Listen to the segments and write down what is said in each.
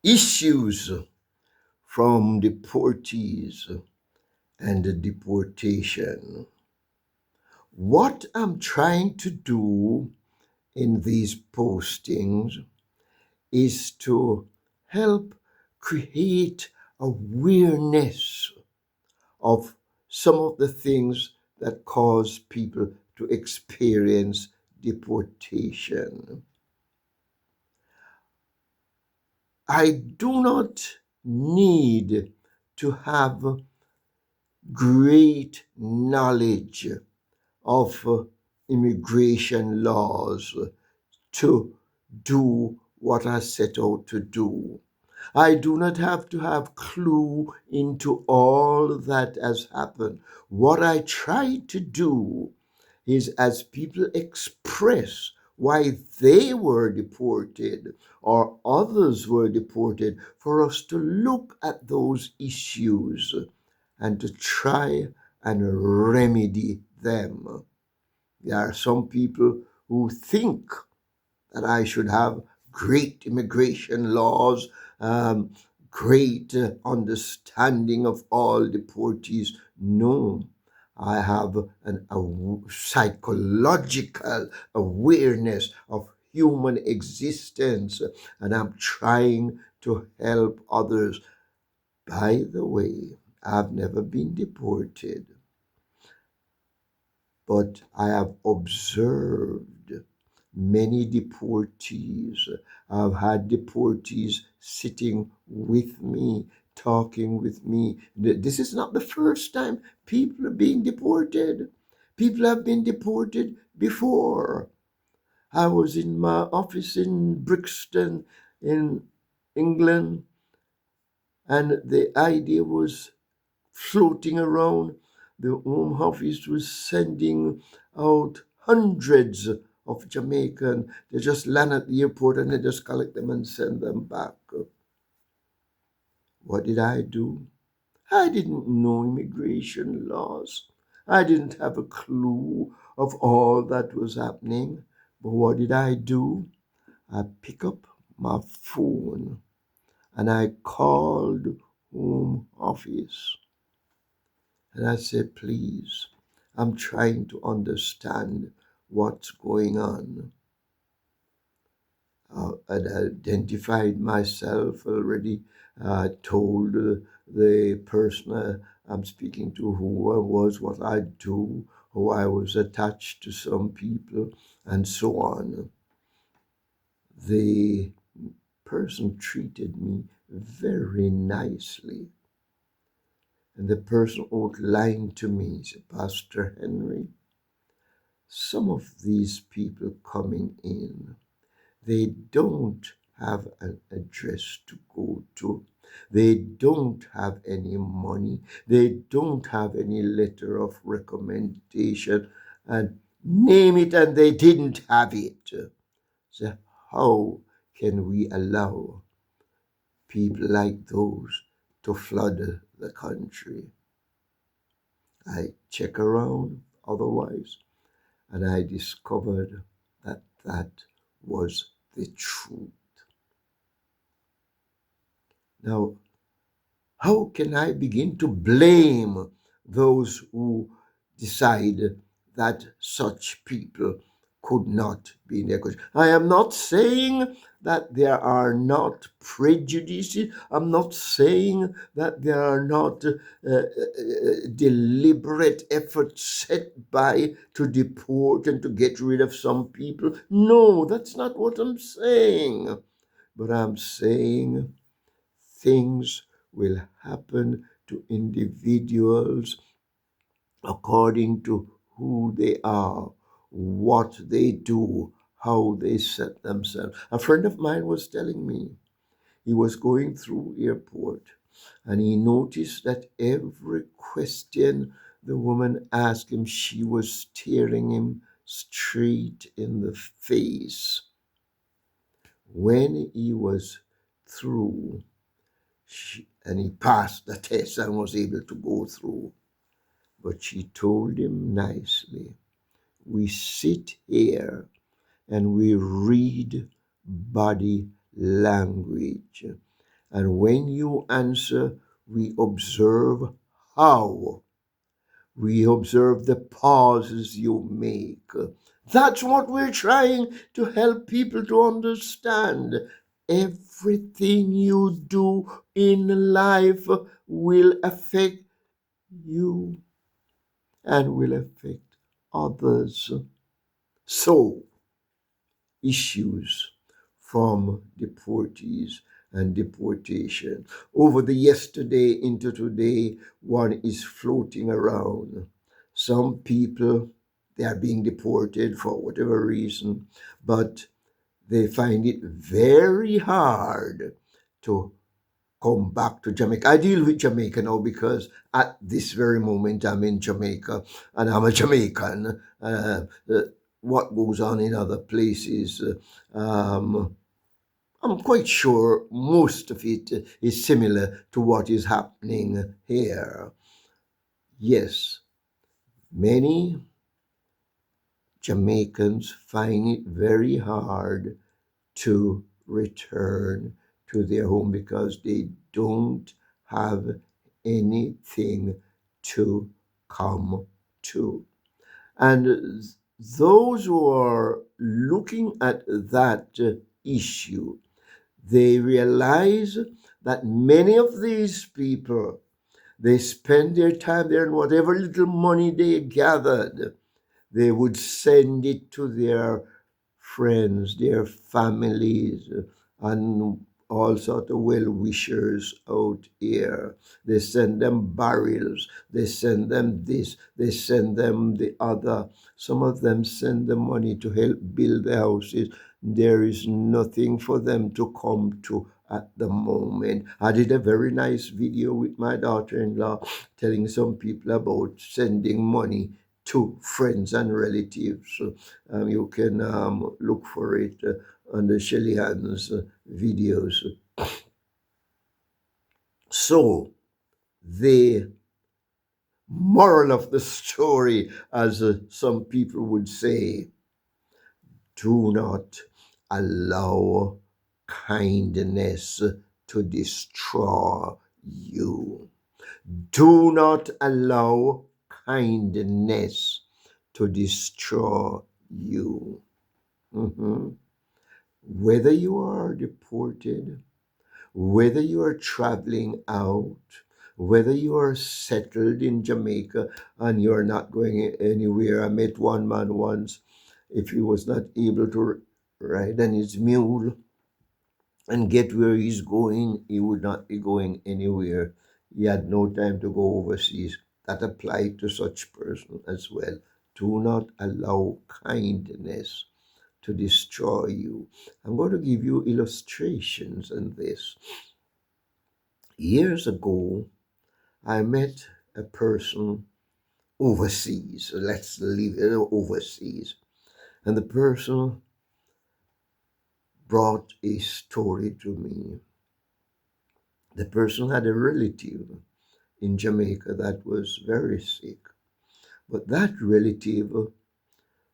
issues from deportees and the deportation. What I'm trying to do in these postings is to help create awareness of some of the things that cause people to experience deportation. I do not need to have great knowledge of immigration laws to do what I set out to do. I do not have to have clue into all that has happened. What I try to do is, as people express why they were deported or others were deported, for us to look at those issues and to try and remedy them. There are some people who think that I should have great immigration laws, um, great understanding of all deportees. No, I have a psychological awareness of human existence, and I'm trying to help others. By the way, I've never been deported, but I have observed many deportees. I've had deportees sitting with me, talking with me. This is not the first time people are being deported. People have been deported before. I was in my office in Brixton, in England, and the idea was floating around. The Home Office was sending out hundreds of Jamaican. They just land at the airport and they just collect them and send them back. What did I do? I didn't know immigration laws. I didn't have a clue of all that was happening. But what did I do? I pick up my phone and I called Home Office. And I said, please, I'm trying to understand what's going on. I identified myself already, told the person I'm speaking to who I was, what I do, how I was attached to some people, and so on. The person treated me very nicely. And the person outlined to me, said, Pastor Henry, some of these people coming in, they don't have an address to go to. They don't have any money. They don't have any letter of recommendation. And name it, and they didn't have it. So how can we allow people like those to flood the country? I check around otherwise, and I discovered that that was the truth. Now, how can I begin to blame those who decide that such people could not be in their country? I am not saying that there are not prejudices. I'm not saying that there are not deliberate efforts set by to deport and to get rid of some people. No, that's not what I'm saying. But I'm saying things will happen to individuals according to who they are, what they do, how they set themselves. A friend of mine was telling me he was going through airport and he noticed that every question the woman asked him, she was staring him straight in the face. When he was through, and he passed the test and was able to go through. But she told him nicely, we sit here and we read body language. And when you answer, we observe how. We observe the pauses you make. That's what we're trying to help people to understand. Everything you do in life will affect you and will affect others. So, issues from deportees and deportation. Over the yesterday into today, one is floating around. Some people, they are being deported for whatever reason, but they find it very hard to come back to Jamaica. I deal with Jamaica now because at this very moment I'm in Jamaica and I'm a Jamaican. What goes on in other places, I'm quite sure most of it is similar to what is happening here. Yes, many Jamaicans find it very hard to return to their home because they don't have anything to come to. And those who are looking at that issue, they realize that many of these people, they spend their time there and whatever little money they gathered, they would send it to their friends, their families, and all sort of well-wishers out here. They send them barrels, they send them this, they send them the other. Some of them send the money to help build the houses. There is nothing for them to come to at the moment. I did a very nice video with my daughter-in-law telling some people about sending money to friends and relatives. You can look for it on the Shelly Hands videos. So, the moral of the story, as some people would say, do not allow kindness to destroy you. Do not allow kindness to destroy you. Mhm. Whether you are deported, whether you are traveling out, whether you are settled in Jamaica and you're not going anywhere. I met one man once, if he was not able to ride on his mule and get where he's going, he would not be going anywhere. He had no time to go overseas. That applied to such person as well. Do not allow kindness to destroy you. I'm going to give you illustrations in this. Years ago, I met a person overseas. Let's leave it overseas. And the person brought a story to me. The person had a relative in Jamaica that was very sick. But that relative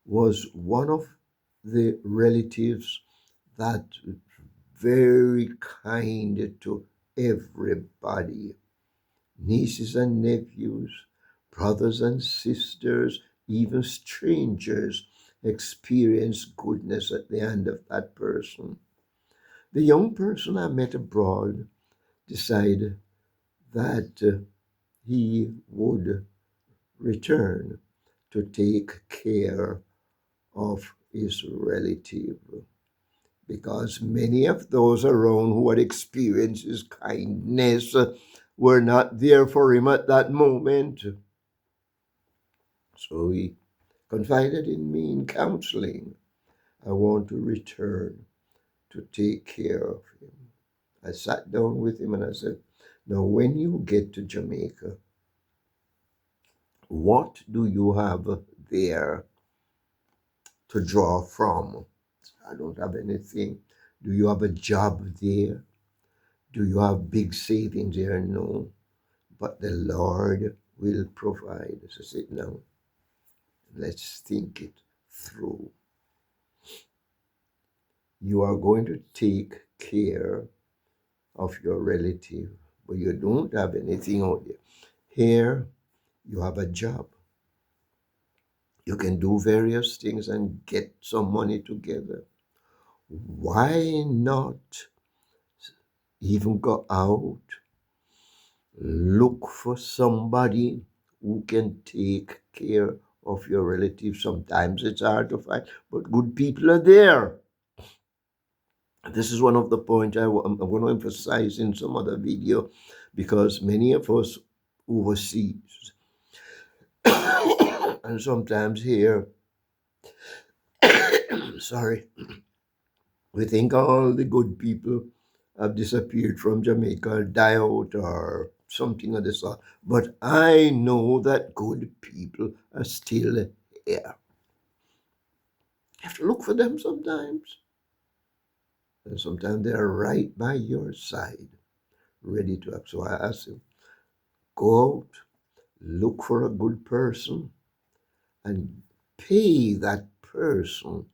was one of the relatives that very kind to everybody. Nieces and nephews, brothers and sisters, even strangers experience goodness at the hand of that person. The young person I met abroad decided that he would return to take care of his relative because many of those around who had experienced his kindness were not there for him at that moment. So he confided in me in counseling. I want to return to take care of him. I sat down with him and I said, now when you get to Jamaica, what do you have there to draw from? I don't have anything. Do you have a job there? Do you have big savings there? No. But the Lord will provide. So I said, now, let's think it through. You are going to take care of your relative, but you don't have anything out there. Here, you have a job. You can do various things and get some money together. Why not even go out, look for somebody who can take care of your relatives? Sometimes it's hard to find, but good people are there. This is one of the points I'm going to emphasize in some other video, because many of us overseas and sometimes here, sorry, we think all the good people have disappeared from Jamaica, die out, or something of the sort. But I know that good people are still here. You have to look for them sometimes. And sometimes they're right by your side, ready to act. So I ask you, go out, look for a good person, and pay that person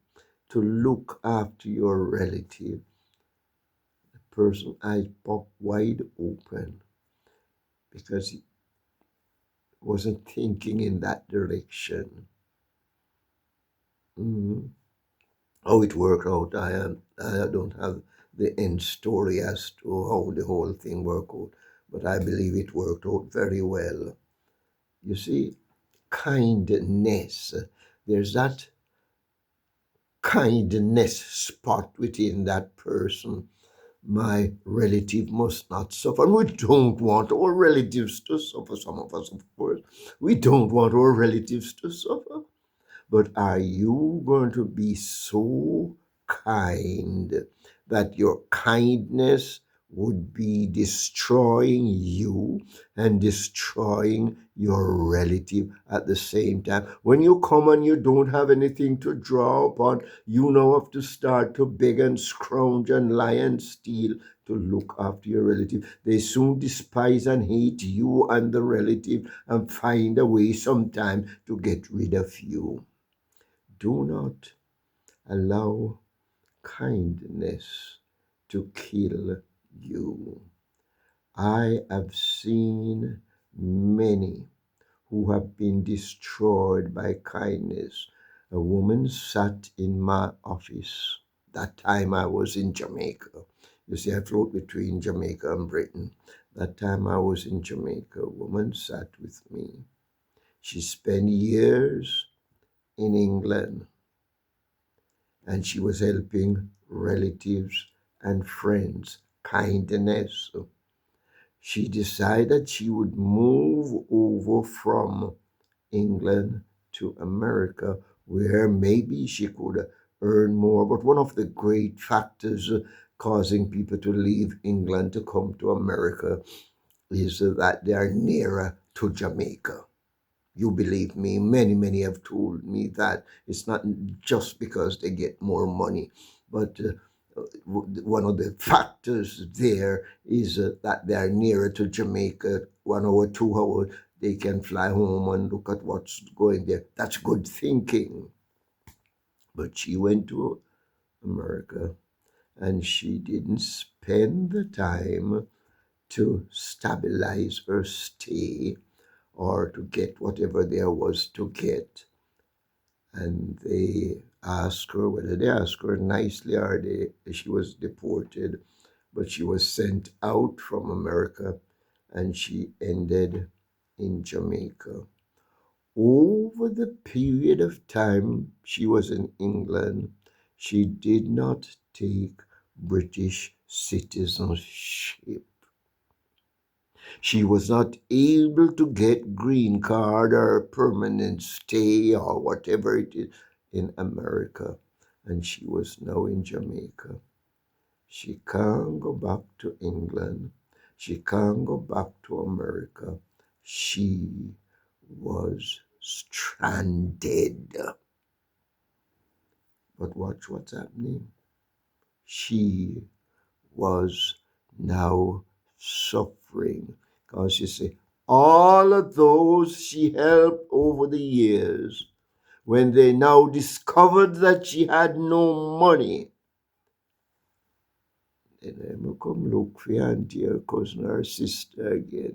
to look after your relative. The person eyes pop wide open because he wasn't thinking in that direction. Mhm. How it worked out, I don't have the end story as to how the whole thing worked out, but I believe it worked out very well. You see, kindness. There's that kindness spot within that person. My relative must not suffer. And we don't want our relatives to suffer. Some of us, of course, we don't want our relatives to suffer. But are you going to be so kind that your kindness would be destroying you and destroying your relative at the same time? When you come and you don't have anything to draw upon, you now have to start to beg and scrounge and lie and steal to look after your relative. They soon despise and hate you and the relative and find a way sometime to get rid of you. Do not allow kindness to kill you. I have seen many who have been destroyed by kindness. A woman sat in my office. That time I was in Jamaica. You see, I float between Jamaica and Britain. That time I was in Jamaica. A woman sat with me. She spent years in England, and she was helping relatives and friends. Kindness. She decided she would move over from England to America, where maybe she could earn more. But one of the great factors causing people to leave England to come to America is that they are nearer to Jamaica. You believe me, many have told me that it's not just because they get more money, but one of the factors there is that they are nearer to Jamaica. 1 hour, 2 hours, they can fly home and look at what's going there. That's good thinking. But she went to America and she didn't spend the time to stabilize her stay or to get whatever there was to get. And they asked her, whether they asked her nicely or she was deported, but she was sent out from America and she ended in Jamaica. Over the period of time she was in England, she did not take British citizenship. She was not able to get green card or permanent stay or whatever it is in America. And she was now in Jamaica. She can't go back to England. She can't go back to America. She was stranded. But watch what's happening. She was now suffering. Because you see, all of those she helped over the years, when they now discovered that she had no money, Then I come look for your auntie, her cousin, her sister again.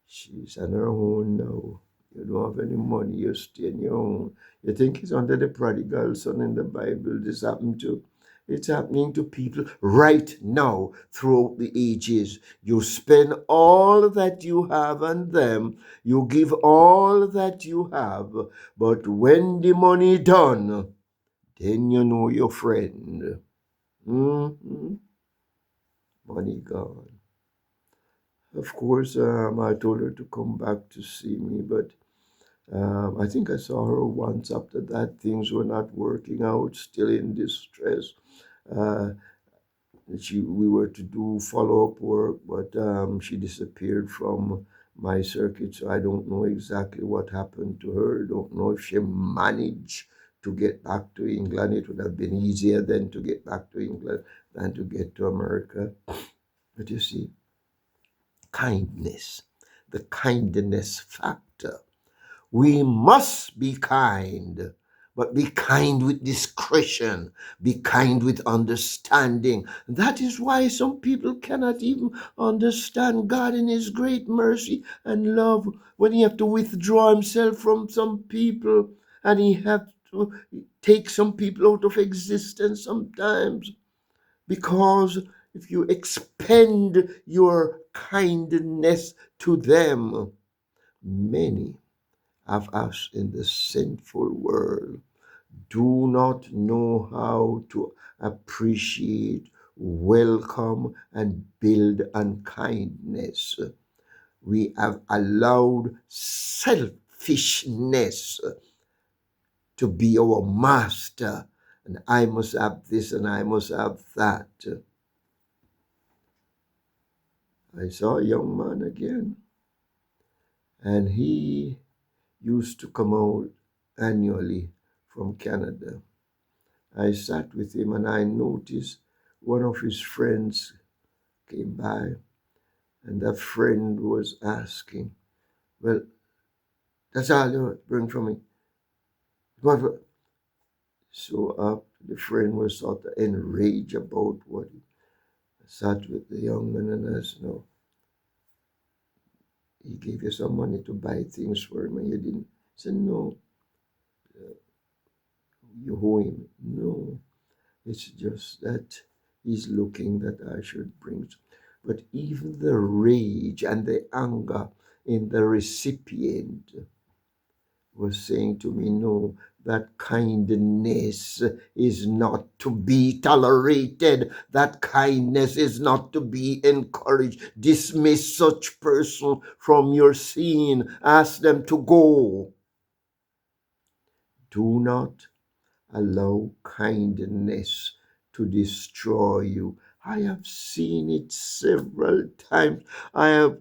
She's on her own now. You don't have any money, you stay on your own. You think it's under the prodigal son in the Bible this happened to? It's happening to people right now throughout the ages. You spend all that you have on them, you give all that you have, but when the money done, then you know your friend. Mhm. Money gone. Of course, I told her to come back to see me, but I think I saw her once after that. Things were not working out, still in distress. Uh, we were to do follow up work, but she disappeared from my circuit, so I don't know exactly what happened to her. Don't know if she managed to get back to England. It would have been easier then to get back to England than to get to America. But you see, kindness, the kindness factor. We must be kind, but be kind with discretion, be kind with understanding. That is why some people cannot even understand God in His great mercy and love when He have to withdraw Himself from some people and He have to take some people out of existence sometimes. Because if you expend your kindness to them, many of us in the sinful world do not know how to appreciate, welcome, and build on kindness. We have allowed selfishness to be our master, and I must have this and I must have that. I saw a young man again, and he used to come out annually from Canada. I sat with him and I noticed one of his friends came by, and that friend was asking, "Well, that's all you bring for me." What? So the friend was sort of enraged about what he sat with the young man and asked, "No, he gave you some money to buy things for him and you didn't." I said, "No, you owe him." "No, it's just that he's looking that I should bring." But even the rage and the anger in the recipient was saying to me, no, that kindness is not to be tolerated. That kindness is not to be encouraged. Dismiss such person from your scene. Ask them to go. Do not allow kindness to destroy you. I have seen it several times. I have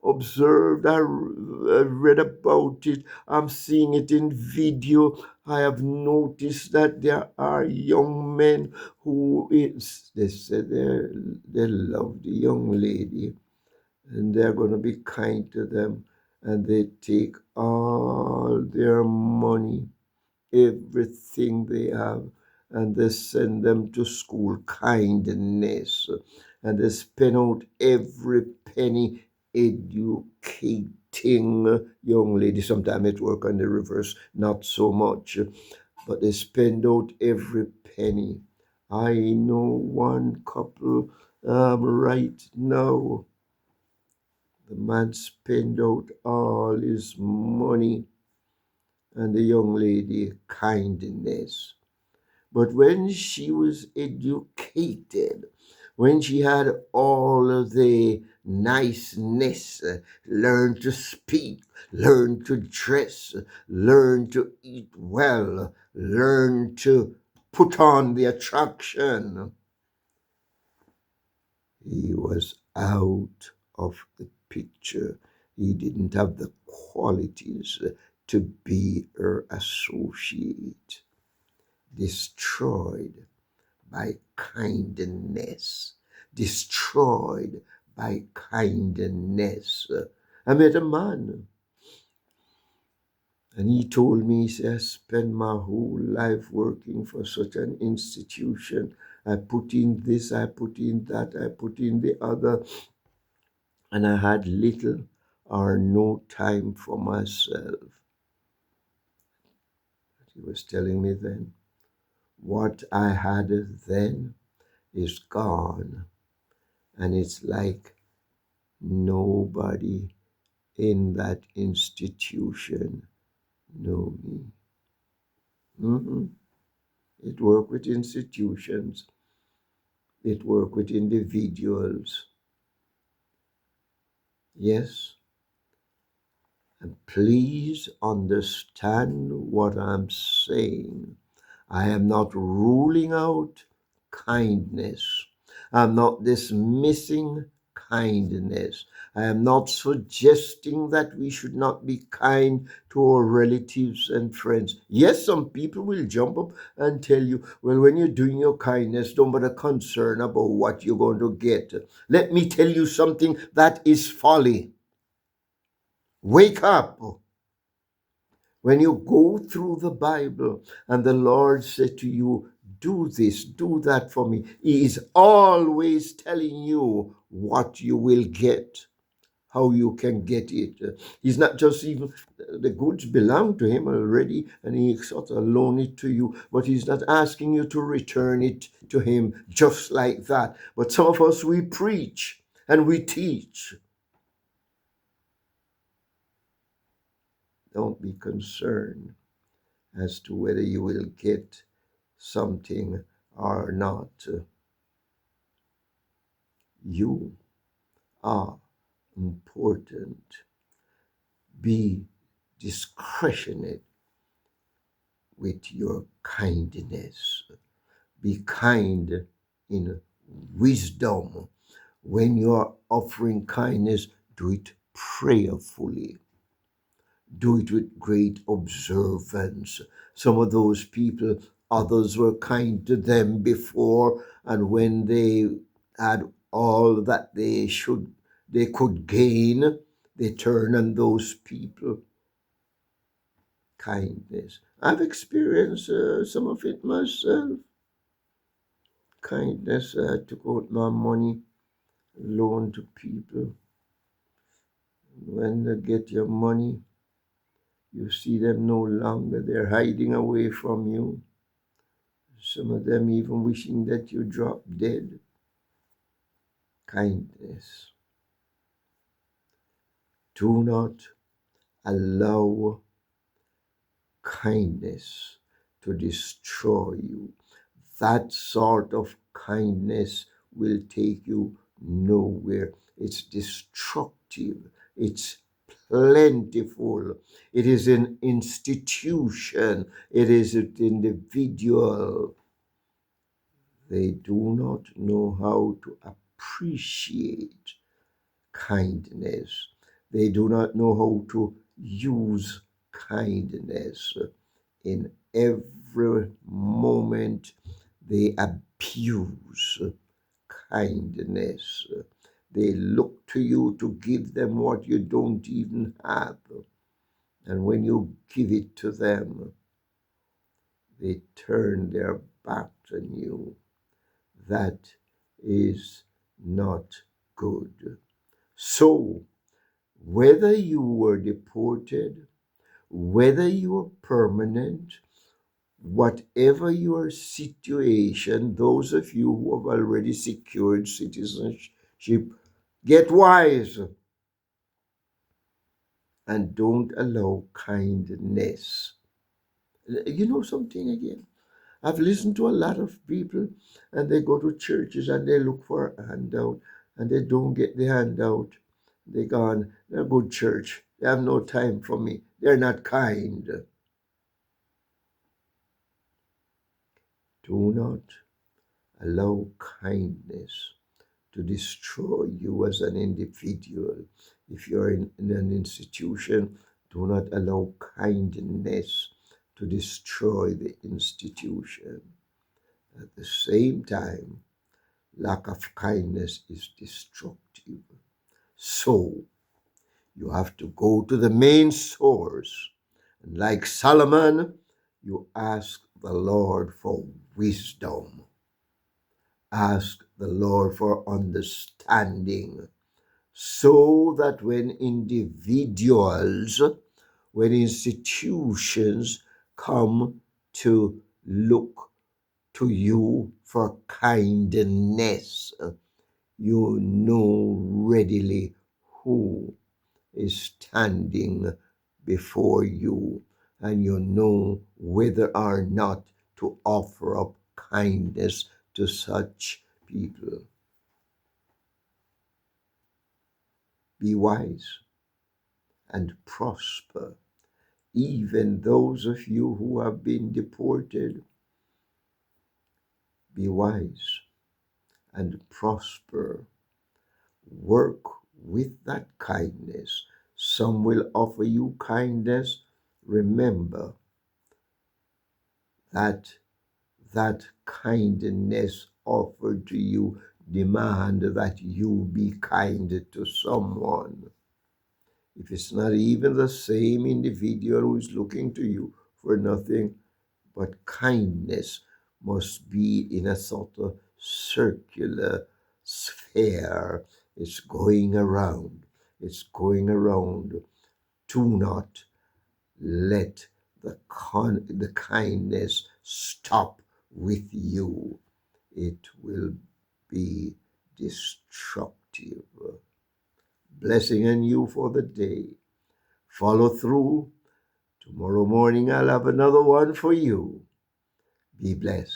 observed, I read about it. I'm seeing it in video. I have noticed that there are young men who is, they say they love the young lady and they're going to be kind to them and they take all their money, everything they have, and they send them to school. Kindness, and they spend out every penny educating young ladies. Sometimes it work on the reverse, not so much, but they spend out every penny. I know one couple right now. The man spent out all his money and the young lady kindness. But when she was educated, when she had all of the niceness, learned to speak, learned to dress, learned to eat well, learned to put on the attraction, he was out of the picture. He didn't have the qualities to be her associate. Destroyed by kindness. Destroyed by kindness. I met a man and he told me, he said, I spent my whole life working for such an institution I put in this, I put in that, I put in the other, and I had little or no time for myself. He was telling me then, what I had then is gone, and it's like nobody in that institution knew me. Mhm. It worked with institutions. It worked with individuals. Yes. And please understand what I'm saying. I am not ruling out kindness. I'm not dismissing kindness. I am not suggesting that we should not be kind to our relatives and friends. Yes, some people will jump up and tell you, well, when you're doing your kindness, don't bother concern about what you're going to get. Let me tell you something that is folly. Wake up. When you go through the Bible and the Lord said to you, do this, do that for me, He is always telling you what you will get, how you can get it. He's not just even, the goods belong to Him already and He sort of loan it to you, but He's not asking you to return it to Him just like that. But some of us, we preach and we teach. Don't be concerned as to whether you will get something or not. You are important. Be discretionate with your kindness. Be kind in wisdom. When you are offering kindness, do it prayerfully. Do it with great observance. Some of those people, others were kind to them before, and when they had all that they could gain, they turn on those people. Kindness. I've experienced some of it myself. Kindness. I took out my money, loan to people. When they get your money, you see them no longer. They're hiding away from you. Some of them even wishing that you drop dead. Kindness. Do not allow kindness to destroy you. That sort of kindness will take you nowhere. It's destructive. It's plentiful. It is an institution. It is an individual. They do not know how to appreciate kindness. They do not know how to use kindness. In every moment, they abuse kindness. They look to you to give them what you don't even have. And when you give it to them, they turn their backs on you. That is not good. So, whether you were deported, whether you were permanent, whatever your situation, those of you who have already secured citizenship, get wise and don't allow kindness. You know something again? I've listened to a lot of people and they go to churches and they look for a handout and they don't get the handout. They gone, they're a good church. They have no time for me. They're not kind. Do not allow kindness to destroy you as an individual. If you're in an institution, do not allow kindness to destroy the institution. At the same time, lack of kindness is destructive. So, you have to go to the main source. And like Solomon, you ask the Lord for wisdom. Ask the Lord for understanding so that when individuals, when institutions come to look to you for kindness, you know readily who is standing before you, and you know whether or not to offer up kindness to such people. Be wise and prosper. Even those of you who have been deported, be wise and prosper. Work with that kindness. Some will offer you kindness. Remember that that kindness offered to you demand that you be kind to someone. If it's not even the same individual who is looking to you for nothing, but kindness must be in a sort of circular sphere. It's going around. It's going around. Do not let the kindness stop with you. It will be destructive. Blessing on you for the day. Follow through. Tomorrow morning I'll have another one for you. Be blessed.